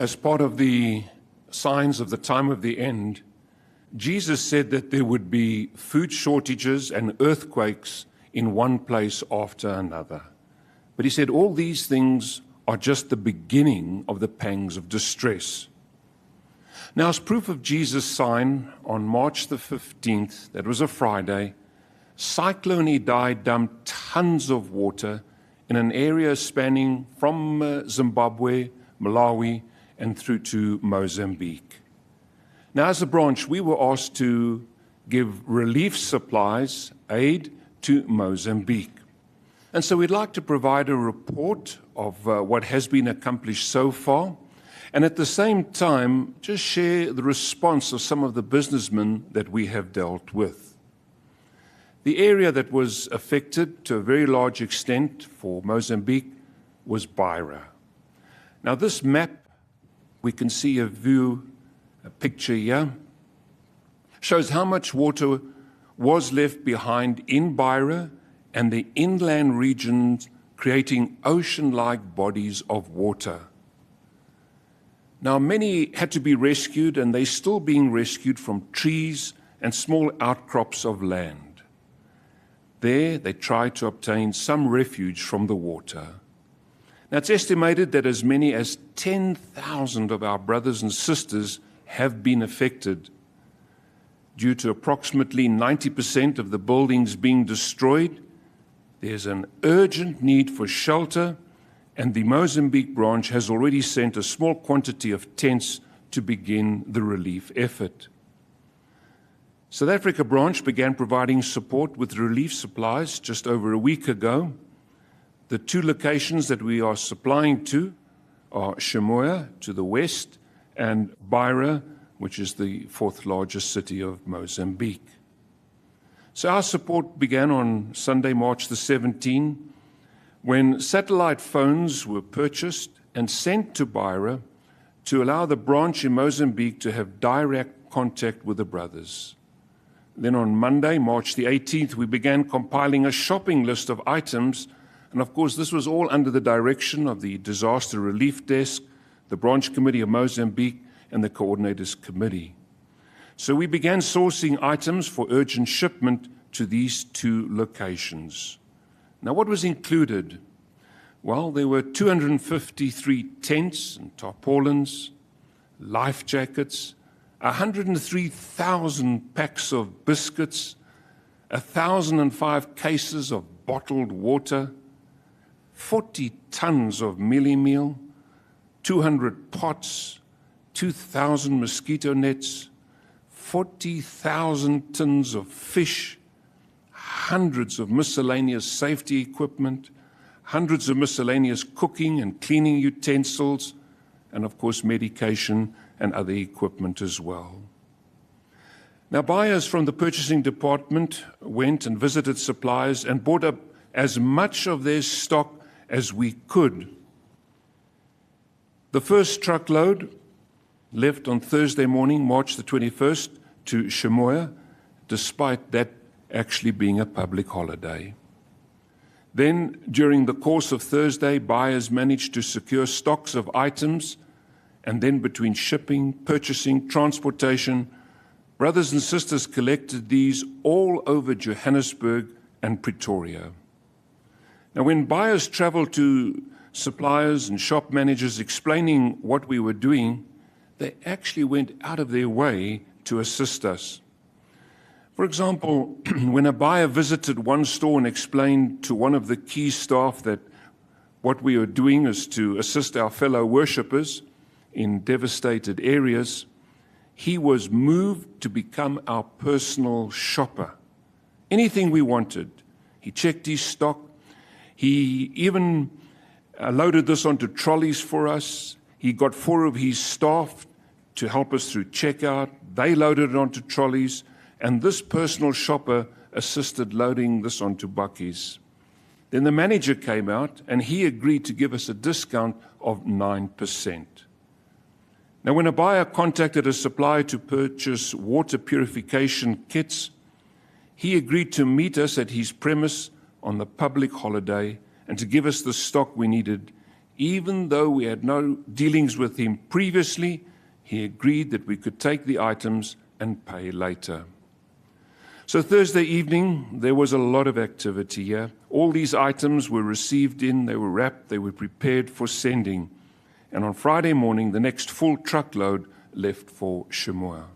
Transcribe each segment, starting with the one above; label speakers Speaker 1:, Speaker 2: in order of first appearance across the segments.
Speaker 1: As part of the signs of the time of the end, Jesus said that there would be food shortages and earthquakes in one place after another. But he said all these things are just the beginning of the pangs of distress. Now, as proof of Jesus' sign, on March the 15th, that was a Friday, Cyclone Idai dumped tons of water in an area spanning from Zimbabwe, Malawi, and through to Mozambique. Now, as a branch, we were asked to give relief supplies, aid to Mozambique. And so we'd like to provide a report of what has been accomplished so far, and at the same time, just share the response of some of the businessmen that we have dealt with. The area that was affected to a very large extent for Mozambique was Beira. Now, this map, we can see a picture here, shows how much water was left behind in Beira and the inland regions, creating ocean-like bodies of water. Now, many had to be rescued, and they're still being rescued from trees and small outcrops of land. There, they tried to obtain some refuge from the water. Now, it's estimated that as many as 10,000 of our brothers and sisters have been affected due to approximately 90% of the buildings being destroyed. There's an urgent need for shelter, and the Mozambique branch has already sent a small quantity of tents to begin the relief effort. South Africa branch began providing support with relief supplies just over a week ago. The two locations that we are supplying to are Chimoio to the west and Beira, which is the fourth largest city of Mozambique. So our support began on Sunday, March the 17th, when satellite phones were purchased and sent to Beira to allow the branch in Mozambique to have direct contact with the brothers. Then on Monday, March the 18th, we began compiling a shopping list of items, and of course this was all under the direction of the Disaster Relief Desk, the Branch Committee of Mozambique, and the Coordinators Committee. So we began sourcing items for urgent shipment to these two locations. Now, what was included? Well, there were 253 tents and tarpaulins, life jackets, 103,000 packs of biscuits, 1,005 cases of bottled water, 40 tons of mealie meal, 200 pots, 2,000 mosquito nets, 40,000 tins of fish, hundreds of miscellaneous safety equipment, hundreds of miscellaneous cooking and cleaning utensils, and of course medication and other equipment as well. Now, buyers from the purchasing department went and visited suppliers and bought up as much of their stock as we could. The first truckload left on Thursday morning, March the 21st, to Chimoio, despite that actually being a public holiday. Then, during the course of Thursday, buyers managed to secure stocks of items, and then between shipping, purchasing, transportation, brothers and sisters collected these all over Johannesburg and Pretoria. Now, when buyers traveled to suppliers and shop managers explaining what we were doing, they actually went out of their way to assist us. For example, when a buyer visited one store and explained to one of the key staff that what we are doing is to assist our fellow worshippers in devastated areas, he was moved to become our personal shopper. Anything we wanted. He checked his stock. He even loaded this onto trolleys for us. He got 4 of his staff to help us through checkout. They loaded it onto trolleys, and this personal shopper assisted loading this onto bakkies. Then the manager came out, and he agreed to give us a discount of 9%. Now, when a buyer contacted a supplier to purchase water purification kits, he agreed to meet us at his premise on the public holiday and to give us the stock we needed, even though we had no dealings with him previously, he agreed that we could take the items and pay later. So Thursday evening, there was a lot of activity here. All these items were received in, they were wrapped, they were prepared for sending. And on Friday morning, the next full truckload left for Samoa.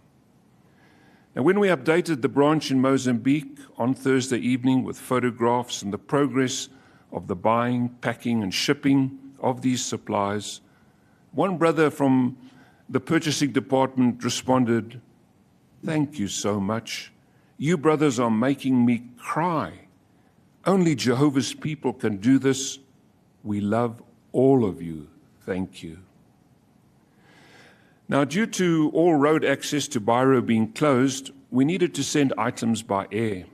Speaker 1: Now, when we updated the branch in Mozambique on Thursday evening with photographs and the progress of the buying, packing, and shipping of these supplies, one brother from the purchasing department responded, "Thank you so much. You brothers are making me cry. Only Jehovah's people can do this. We love all of you. Thank you." Now, due to all road access to Bairo being closed, we needed to send items by air.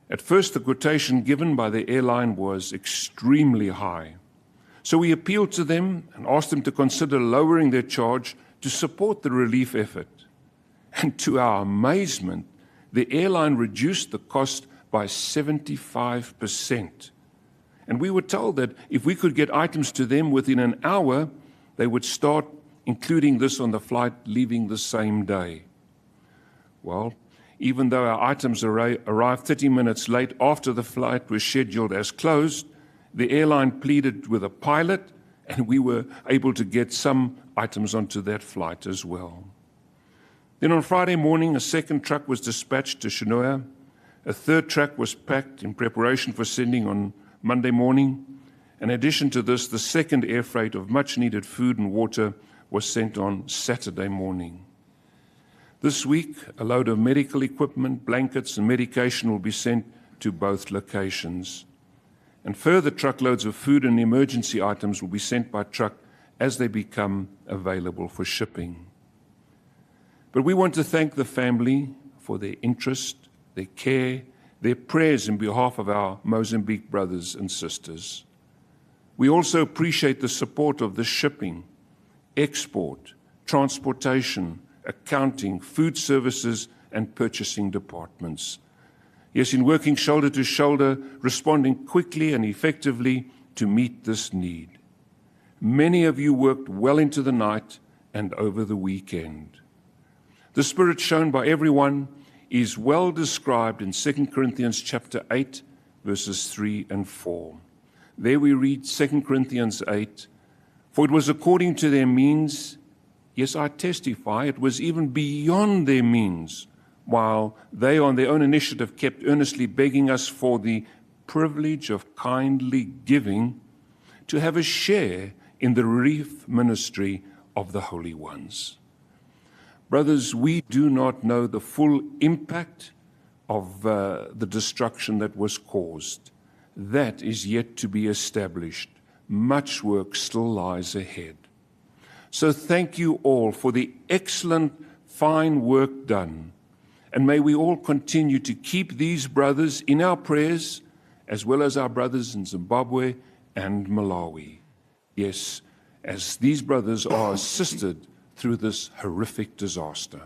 Speaker 1: At first, the quotation given by the airline was extremely high. So we appealed to them and asked them to consider lowering their charge to support the relief effort. And to our amazement, the airline reduced the cost by 75%. And we were told that if we could get items to them within an hour, they would start including this on the flight leaving the same day. Well, even though our items arrived 30 minutes late after the flight was scheduled as closed, the airline pleaded with a pilot, and we were able to get some items onto that flight as well. Then on Friday morning, a second truck was dispatched to Shinoa. A third truck was packed in preparation for sending on Monday morning. In addition to this, the second air freight of much-needed food and water was sent on Saturday morning. This week, a load of medical equipment, blankets, and medication will be sent to both locations. And further truckloads of food and emergency items will be sent by truck as they become available for shipping. But we want to thank the family for their interest, their care, their prayers in behalf of our Mozambique brothers and sisters. We also appreciate the support of the shipping, export, transportation, accounting, food services, and purchasing departments. Yes, in working shoulder to shoulder, responding quickly and effectively to meet this need. Many of you worked well into the night and over the weekend. The spirit shown by everyone is well described in 2 Corinthians chapter 8, verses 3 and 4. There we read 2 Corinthians 8, "For it was according to their means, yes, I testify, it was even beyond their means, while they on their own initiative kept earnestly begging us for the privilege of kindly giving, to have a share in the relief ministry of the holy ones." Brothers, we do not know the full impact of the destruction that was caused. That is yet to be established. Much work still lies ahead. So thank you all for the excellent, fine work done. And may we all continue to keep these brothers in our prayers, as well as our brothers in Zimbabwe and Malawi. Yes, as these brothers are assisted through this horrific disaster.